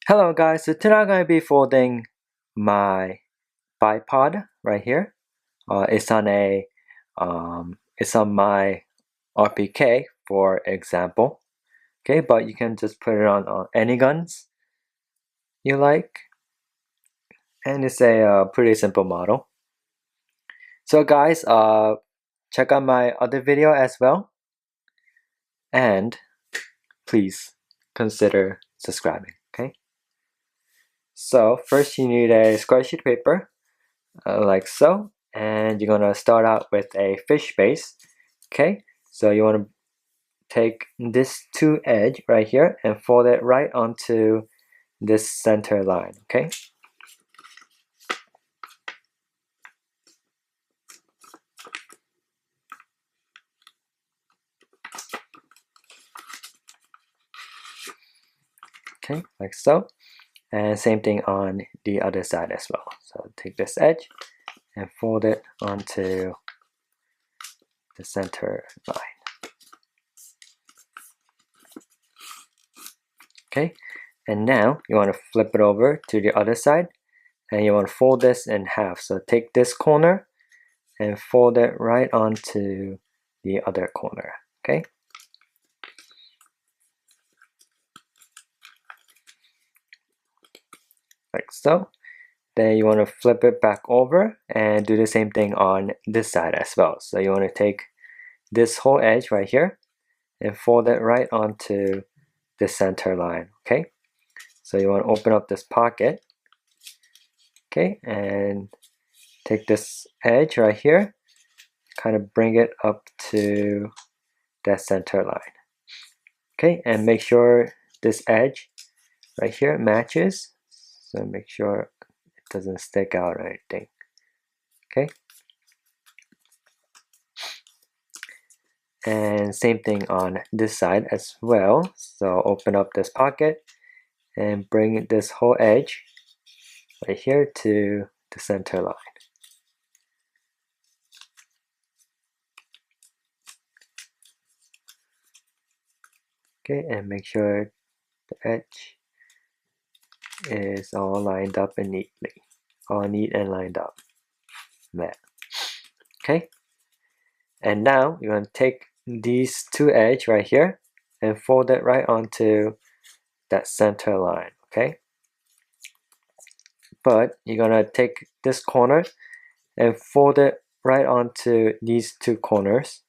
Hello guys, so today I'm going to be folding my bipod right here. It's on my RPK for example. Okay, but you can just put it on any guns you like, and it's a pretty simple model. So guys, check out my other video as well, and please consider subscribing. Okay. So first you need a square sheet paper. Like so, and you're gonna start out with a fish base. Okay, so you want to take this two edge right here and fold it right onto this center line. Okay, like so, and same thing on the other side as well. So take this edge and fold it onto the center line. Okay, and now you want to flip it over to the other side, and you want to fold this in half. So take this corner and fold it right onto the other corner. Okay, like so. Then you want to flip it back over and do the same thing on this side as well. So you want to take this whole edge right here and fold it right onto the center line. Okay, so you want to open up this pocket. Okay, and take this edge right here, kind of bring it up to that center line. Okay, and make sure this edge right here matches. So make sure it doesn't stick out or anything. Okay. And same thing on this side as well. So open up this pocket and bring this whole edge right here to the center line. Okay, and make sure the edge is all lined up and neatly. All neat and lined up. There. Okay. And now you want to take these two edges right here and fold it right onto that center line. Okay. But you're gonna take this corner and fold it right onto these two corners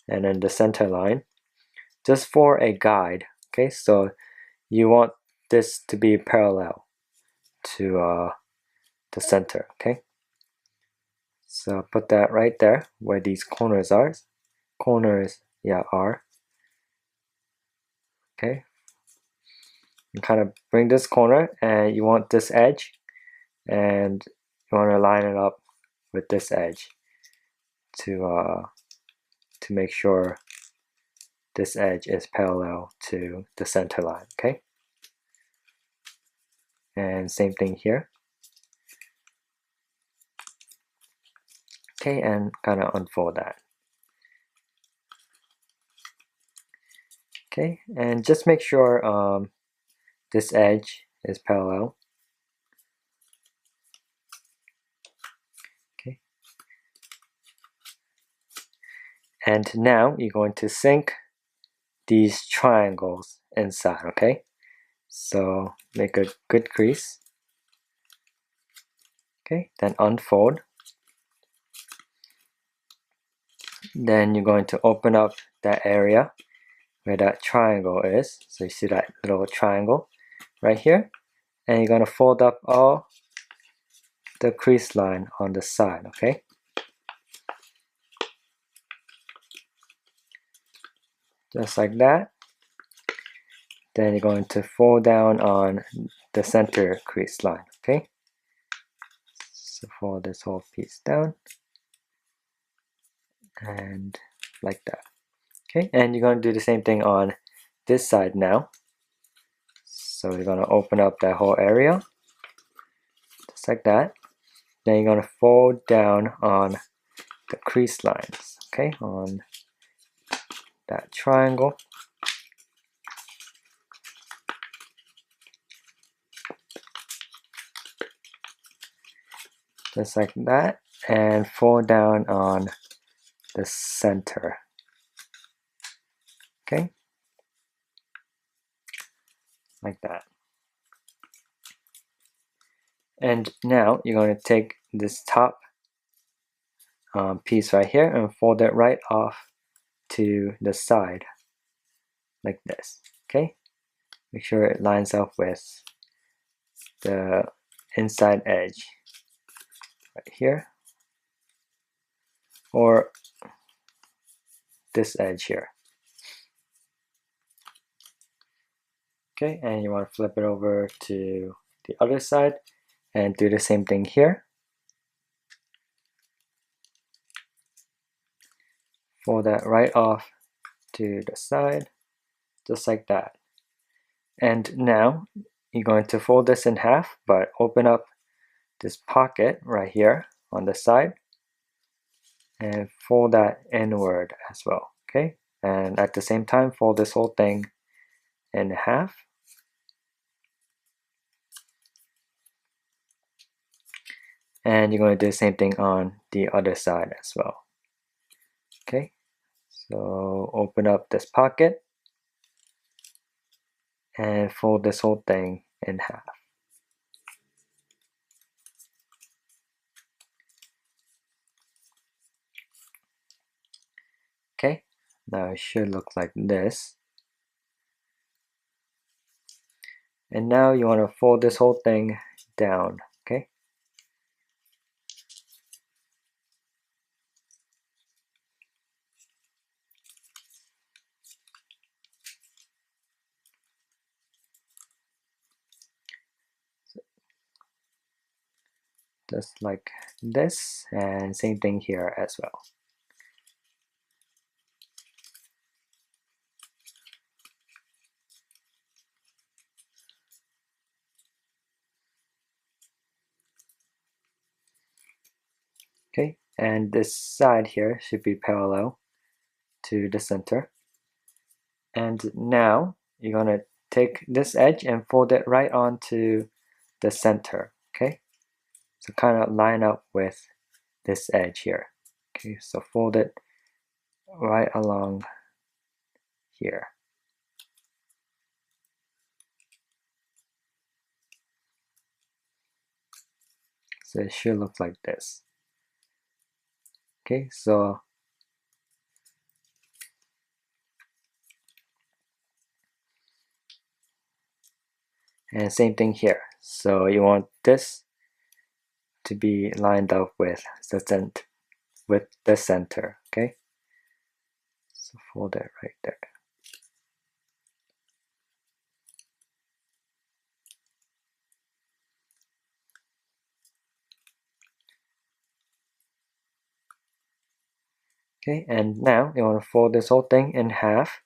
and then the center line, just for a guide. Okay, so you want this to be parallel to the center. Okay, so put that right there where these corners are. Are. Okay, you kind of bring this corner and you want this edge, and you want to line it up with this edge to make sure this edge is parallel to the center line. Okay, and same thing here. Okay, and kind of unfold that. Okay, and just make sure this edge is parallel. Okay, and now you're going to sink these triangles inside. Okay, so make a good crease. Okay, then unfold. Then you're going to open up that area where that triangle is. So you see that little triangle right here, and you're going to fold up all the crease line on the side. Okay, just like that. Then you're going to fold down on the center crease line. Okay, so fold this whole piece down and like that. Okay, and you're going to do the same thing on this side now. So you're going to open up that whole area just like that. Then you're going to fold down on the crease lines. Okay, on that triangle. just like that, and fold down on the center. Okay, like that. And now you're going to take this top piece right here and fold it right off to the side like this. Okay, make sure it lines up with the inside edge right here, or this edge here. Okay, and you want to flip it over to the other side and do the same thing here. Fold that right off to the side, just like that. And now you're going to fold this in half, but open up this pocket right here on the side and fold that inward as well. Okay, and at the same time fold this whole thing in half. And you're going to do the same thing on the other side as well. Okay, so open up this pocket and fold this whole thing in half. Okay, now it should look like this. And now you want to fold this whole thing down. Okay, just like this, and same thing here as well. Okay, and this side here should be parallel to the center. And now you're going to take this edge and fold it right onto the center. Okay, so kind of line up with this edge here. Okay, so fold it right along here. So it should look like this. Okay, so and same thing here. So you want this to be lined up with the center. Okay, so fold it right there. Okay, and now you want to fold this whole thing in half,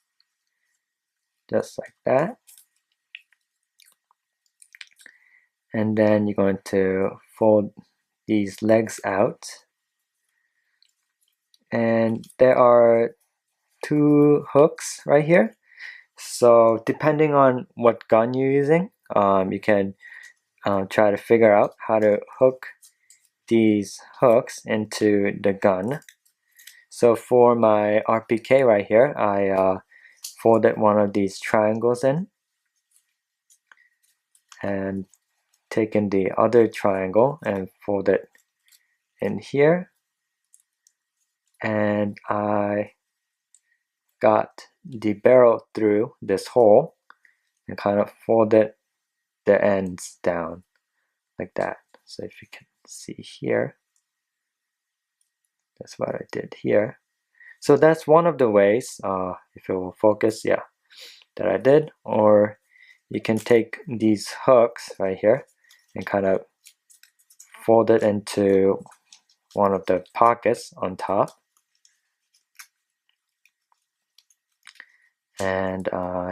just like that. And then you're going to fold these legs out. And there are two hooks right here. So depending on what gun you're using, you can try to figure out how to hook these hooks into the gun. So for my RPK right here, I folded one of these triangles in and taken the other triangle and fold it in here, and I got the barrel through this hole and kind of folded the ends down like that. So if you can see here, that's what I did here. So that's one of the ways, if it will focus, yeah, that I did. Or you can take these hooks right here and kind of fold it into one of the pockets on top, and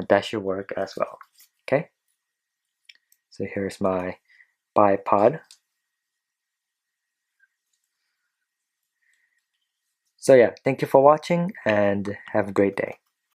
that should work as well. Okay, so here's my bipod. So yeah, thank you for watching and have a great day.